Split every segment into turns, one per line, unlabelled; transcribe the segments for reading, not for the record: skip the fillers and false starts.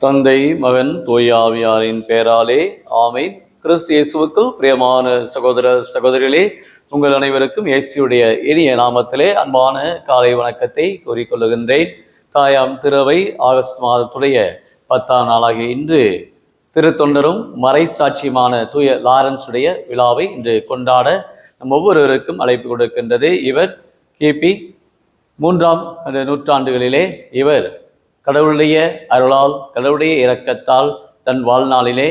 தந்தை, மகன், தூய ஆவியாரின் பெயராலே ஆமென். கிறிஸ்து இயேசுவுக்குள் பிரியமான சகோதர சகோதரிகளே, உங்கள் அனைவருக்கும் இயேசுடைய இனிய நாமத்திலே அன்பான காலை வணக்கத்தை கூறிக்கொள்ளுகின்றேன். தாயாம் திருவை ஆகஸ்ட் மாதத்துடைய 10ஆம் நாளாகிய இன்று திருத்தொண்டரும் மறைசாட்சியுமான தூய லாரன்ஸுடைய விழாவை இன்று கொண்டாட நம் ஒவ்வொருவருக்கும் அழைப்பு கொடுக்கின்றது. இவர் கிபி 3ஆம் நூற்றாண்டுகளிலே இவர் கடவுளுடைய அருளால், கடவுளுடைய இரக்கத்தால் தன் வாழ்நாளிலே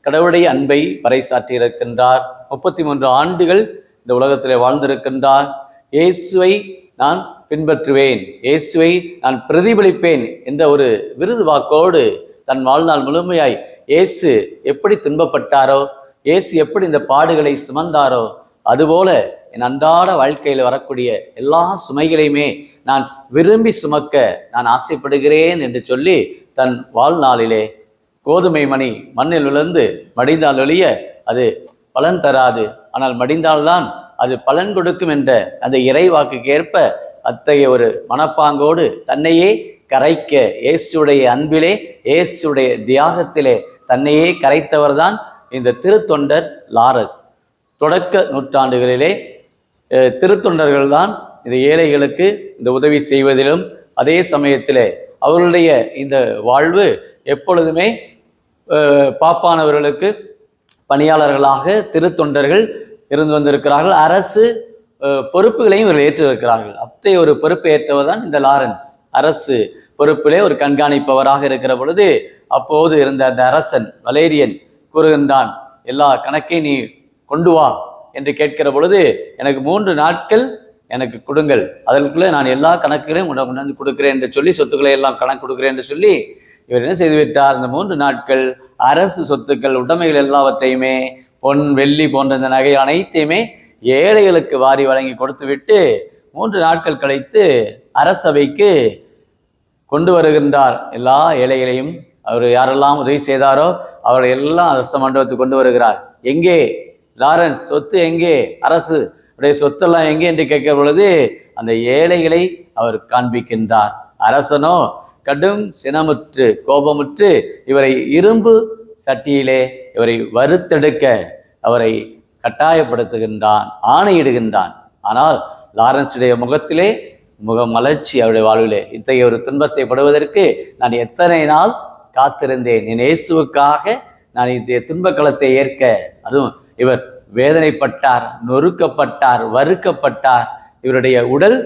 கடவுளுடைய அன்பை பறைசாற்றியிருக்கின்றார். 33 ஆண்டுகள் இந்த உலகத்திலே வாழ்ந்திருக்கின்றார். இயேசுவை நான் பின்பற்றுவேன், இயேசுவை நான் பிரதிபலிப்பேன் என்ற ஒரு விருது வாக்கோடு தன் வாழ்நாள் முழுமையாய் இயேசு எப்படி துன்பப்பட்டாரோ, இயேசு எப்படி இந்த பாடுகளை சுமந்தாரோ, அதுபோல என் அன்றாட வாழ்க்கையில் வரக்கூடிய எல்லா சுமைகளையுமே நான் விரும்பி சுமக்க நான் ஆசைப்படுகிறேன் என்று சொல்லி தன் வாழ்நாளிலே கோதுமை மணி மண்ணில் விழுந்து மடிந்தால் ஒழிய அது பலன் தராது, ஆனால் மடிந்தால்தான் அது பலன் கொடுக்கும் என்ற அந்த இறைவாக்குக்கு ஏற்ப அத்தகைய ஒரு மனப்பாங்கோடு தன்னையே கரைக்க, இயேசுடைய அன்பிலே, இயேசுடைய தியாகத்திலே தன்னையே கரைத்தவர் தான் இந்த திருத்தொண்டர் லாரன்ஸ். தொடக்க நூற்றாண்டுகளிலே திருத்தொண்டர்கள் தான் இந்த ஏழைகளுக்கு இந்த உதவி செய்வதிலும், அதே சமயத்தில் அவர்களுடைய இந்த வாழ்வு எப்பொழுதுமே பாப்பானவர்களுக்கு பணியாளர்களாக திருத்தொண்டர்கள் இருந்து வந்திருக்கிறார்கள். அரசு பொறுப்புகளையும் இவர்கள் ஏற்றிருக்கிறார்கள். அத்தகைய ஒரு பொறுப்பை ஏற்றவர் தான் இந்த லாரன்ஸ். அரசு பொறுப்பிலே ஒரு கண்காணிப்பவராக இருக்கிற பொழுது அப்போது இருந்த அந்த அரசன் வலேரியன் கூறுகின்றான், எல்லா கணக்கையும் நீ கொண்டு வா என்று கேட்கிற பொழுது, எனக்கு 3 நாட்கள் எனக்கு கொடுங்கள், அதற்குள்ளே நான் எல்லா கணக்குகளையும் கொண்டாந்து கொடுக்கிறேன் என்று சொல்லி, சொத்துக்களை எல்லாம் கணக்கு கொடுக்கிறேன் என்று சொல்லி இவர் என்ன செய்துவிட்டார், இந்த 3 நாட்கள் அரசு சொத்துக்கள் உடைமைகள் எல்லாவற்றையுமே, பொன் வெள்ளி போன்ற இந்த நகை அனைத்தையுமே ஏழைகளுக்கு வாரி வழங்கி கொடுத்து விட்டு 3 நாட்கள் கழித்து அரசவைக்கு கொண்டு வருகின்றார். எல்லா ஏழைகளையும் அவர் யாரெல்லாம் உதவி செய்தாரோ அவரை எல்லாம் அரச மண்டபத்துக்கு கொண்டு வருகிறார். எங்கே லாரன்ஸ் சொத்து, எங்கே அரசு உடைய சொத்தெல்லாம் எங்கே என்று கேட்கிற பொழுது அந்த ஏழைகளை அவர் காண்பிக்கின்றார். அரசனோ கடும் சினமுற்று கோபமுற்று இவரை இரும்பு சட்டியிலே இவரை வறுத்தெடுக்க அவரை கட்டாயப்படுத்துகின்றான், ஆணையிடுகின்றான். ஆனால் லாரன்ஸுடைய முகத்திலே முகமலர்ச்சி, அவருடைய வாழ்விலே இத்தகைய ஒரு துன்பத்தை படுவதற்கு நான் எத்தனை நாள் காத்திருந்தேன், என் இயேசுவுக்காக நான் இந்த துன்பக்களத்தை ஏற்க. அதுவும் இவர் வேதனைப்பட்டார், நொறுக்கப்பட்டார், வறுக்கப்பட்டார். இவருடைய உடல்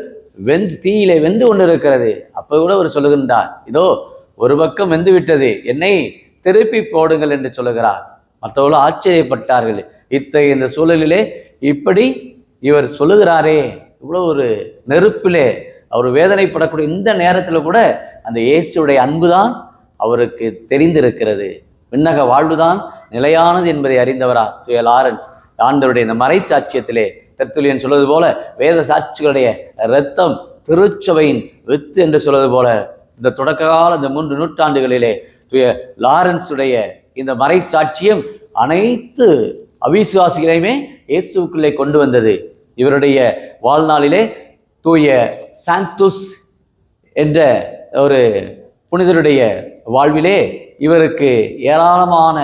தீயிலே வெந்து கொண்டிருக்கிறது. அப்போ கூட அவர் சொல்லுகின்றார், இதோ ஒரு பக்கம் வெந்து விட்டது, என்னை திருப்பி போடுங்கள் என்று சொல்லுகிறார். மற்றவர்கள் ஆச்சரியப்பட்டார்கள். இத்தகைய இந்த சூழலிலே இப்படி இவர் சொல்லுகிறாரே, இவ்வளோ ஒரு நெருப்பிலே அவர் வேதனைப்படக்கூடிய இந்த நேரத்தில் கூட அந்த இயேசுடைய அன்புதான் அவருக்கு தெரிந்திருக்கிறது. விண்ணக வாழ்வுதான் நிலையானது என்பதை அறிந்தவரா தூய லாரன்ஸ். ஆண்டவருடைய இந்த மறை சாட்சியத்திலே தெர்த்துலியன் சொல்வது போல, வேத சாட்சிகளுடைய இரத்தம் திருச்சபையின் வித்து என்று சொல்வது போல, இந்த தொடக்க கால இந்த 3 நூற்றாண்டுகளிலே தூய லாரன்ஸுடைய இந்த மறை சாட்சியம் அனைத்து அவிசுவாசிகளையுமே இயேசுக்குள்ளே கொண்டு வந்தது. இவருடைய வாழ்நாளிலே தூய சாந்துஸ் என்ற ஒரு புனிதருடைய வாழ்விலே இவருக்கு ஏராளமான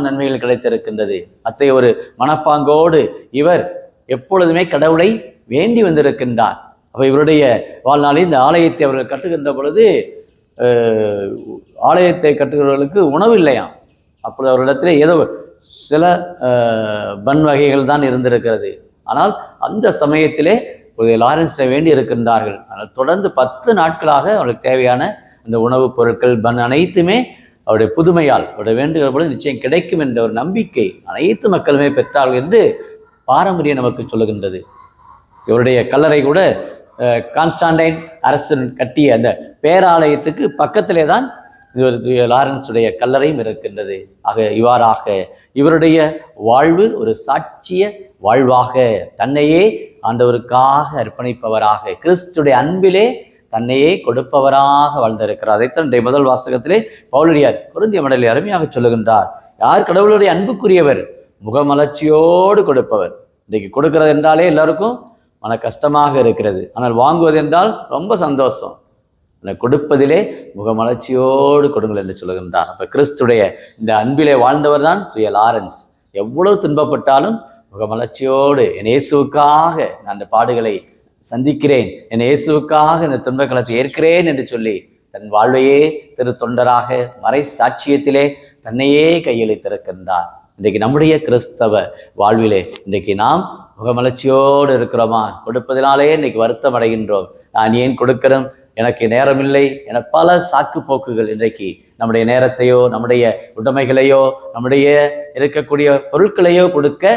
நன்மைகள் கிடைத்திருக்கின்றது. அத்தகைய ஒரு மனப்பாங்கோடு இவர் எப்பொழுதுமே கடவுளை வேண்டி வந்திருக்கின்றார். அப்போ இவருடைய வாழ்நாளில் இந்த ஆலயத்தை அவர்கள் கட்டுகின்ற பொழுது ஆலயத்தை கட்டுகிறவர்களுக்கு உணவு இல்லையாம். அப்பொழுது அவர்களிடத்தில் ஏதோ சில பன் வகைகள் தான் இருந்திருக்கிறது. ஆனால் அந்த சமயத்திலே லாரன்ஸை வேண்டி இருக்கின்றார்கள். ஆனால் தொடர்ந்து 10 நாட்களாக அவர்களுக்கு தேவையான அந்த உணவுப் பொருட்கள் பன் அனைத்துமே அவருடைய புதுமையால், அவருடைய வேண்டுகிற பொழுது நிச்சயம் கிடைக்கும் என்ற ஒரு நம்பிக்கை அனைத்து மக்களுமே பெற்றார்கள் என்று பாரம்பரியம் நமக்கு சொல்லுகின்றது. இவருடைய கல்லறை கூட கான்ஸ்டாண்டைன் அரசன் கட்டிய அந்த பேராலயத்துக்கு பக்கத்திலே தான் லாரன்ஸுடைய கல்லறையும் இருக்கின்றது. இவ்வாறாக இவருடைய வாழ்வு ஒரு சாட்சிய வாழ்வாக, தன்னையே ஆண்டவருக்காக அர்ப்பணிப்பவராக, கிறிஸ்துடைய அன்பிலே தன்னையே கொடுப்பவராக வாழ்ந்திருக்கிறார். அதைத்தான் முதல் வாசகத்திலே பவுலடியார் கொரிந்திய மடலில் அருமையாக சொல்லுகின்றார். யார் கடவுளுடைய அன்புக்குரியவர்? முகமலர்ச்சியோடு கொடுப்பவர். இன்றைக்கு கொடுக்கிறது என்றாலே எல்லாருக்கும் மன கஷ்டமாக இருக்கிறது, ஆனால் வாங்குவது என்றால் ரொம்ப சந்தோஷம். கொடுப்பதிலே முகமலர்ச்சியோடு கொடுங்கள் என்று சொல்லுகின்றார். அப்ப கிறிஸ்துடைய இந்த அன்பிலே வாழ்ந்தவர் தான் தூய லாரன்ஸ். எவ்வளவு துன்பப்பட்டாலும் முகமலர்ச்சியோடு என் இயேசுவுக்காக நான் அந்த பாடுகளை சந்திக்கிறேன், என் இயேசுவுக்காக இந்த துன்பக்களத்தை ஏற்கிறேன் என்று சொல்லி தன் வாழ்வையே தொண்டராக மறை சாட்சியத்திலே தன்னையே கையளித்திருக்கின்றார். இன்றைக்கு நம்முடைய கிறிஸ்தவ வாழ்விலே இன்றைக்கு நாம் முகமலர்ச்சியோடு இருக்கிறோமா? கொடுப்பதினாலே இன்னைக்கு வருத்தம் அடைகின்றோம். நான் ஏன் கொடுக்கிறேன், எனக்கு நேரமில்லை என பல சாக்கு போக்குகள் இன்றைக்கு நம்முடைய நேரத்தையோ நம்முடைய உடைமைகளையோ நம்முடைய இருக்கக்கூடிய பொருட்களையோ கொடுக்க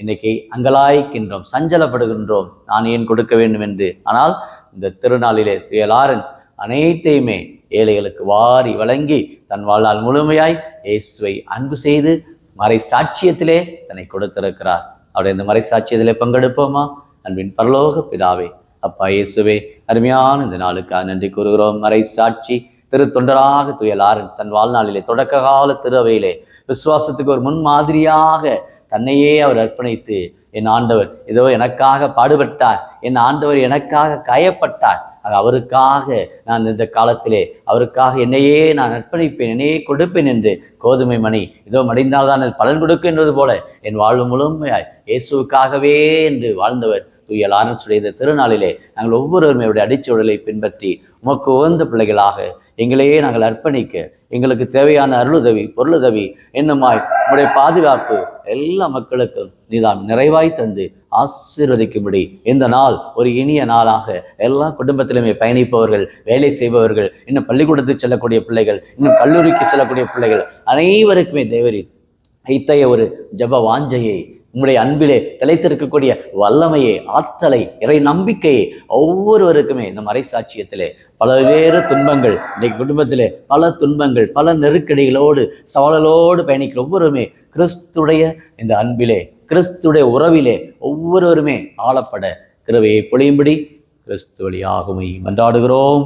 இன்னைக்கு அங்கலாய்க்கின்றோம், சஞ்சலப்படுகின்றோம், நான் ஏன் கொடுக்க வேண்டும் என்று. ஆனால் இந்த திருநாளிலே தூய லாரன்ஸ் அனைத்தையுமே ஏழைகளுக்கு வாரி வழங்கி தன் வாழ்நாள் முழுமையாய் இயேசுவை அன்பு செய்து மறை சாட்சியத்திலே தன்னை கொடுத்திருக்கிறார். அவருடைய இந்த மறை சாட்சியத்திலே பங்கெடுப்போமா? அன்பின் பரலோக பிதாவே, அப்பா இயேசுவே, அருமையான இந்த நாளுக்காக நன்றி கூறுகிறோம். மறை சாட்சி திருத்தொண்டராக தூய லாரன்ஸ் தன் வாழ்நாளிலே தொடக்க கால திருவையிலே விசுவாசத்துக்கு ஒரு முன்மாதிரியாக தன்னையே அவர் அர்ப்பணித்து, என் ஆண்டவர் இதோ எனக்காக பாடுபட்டார், என் ஆண்டவர் எனக்காக காயப்பட்டார், அவருக்காக நான் இந்த காலத்திலே அவருக்காக என்னையே நான் அர்ப்பணிப்பேன், என்னையே கொடுப்பேன் என்று கோதுமை மணி இதோ மடிந்தால்தான் அது பலன் கொடுக்கும் என்பது போல என் வாழ்வு முழுமையாய் இயேசுவுக்காகவே என்று வாழ்ந்தவர் தூய லாரன்ஸுடைய இந்த திருநாளிலே நாங்கள் ஒவ்வொருவருமே அவருடைய அடிச்சுவடலை பின்பற்றி உமக்கு உகந்த பிள்ளைகளாக எங்களையே நாங்கள் அர்ப்பணிக்க, எங்களுக்கு தேவையான அருளுதவி பொருளுதவி என்னமாய் உங்களுடைய பாதுகாப்பு எல்லா மக்களுக்கும் நீதான் நிறைவாய் தந்து ஆசீர்வதிக்கும்படி இந்த நாள் ஒரு இனிய நாளாக எல்லா குடும்பத்திலுமே பயணிப்பவர்கள், வேலை செய்பவர்கள், இன்னும் பள்ளிக்கூடத்துக்கு செல்லக்கூடிய பிள்ளைகள், இன்னும் கல்லூரிக்கு செல்லக்கூடிய பிள்ளைகள் அனைவருக்குமே தேவரீர் இத்தகைய ஒரு ஜப வாஞ்சையை, உங்களுடைய அன்பிலே திளைத்திருக்கக்கூடிய வல்லமையை, ஆற்றலை, இறை நம்பிக்கையை ஒவ்வொருவருக்குமே இந்த மறை சாட்சியத்திலே பல்வேறு துன்பங்கள் இன்றைக்கு குடும்பத்திலே பல துன்பங்கள் பல நெருக்கடிகளோடு சவால்களோடு பயணிக்கிற ஒவ்வொருவருமே கிறிஸ்துடைய இந்த அன்பிலே கிறிஸ்துடைய உறவிலே ஒவ்வொருவருமே ஆளப்பட கிருபையை பொழியும்படி கிறிஸ்து வழியாகுமை மன்றாடுகிறோம்.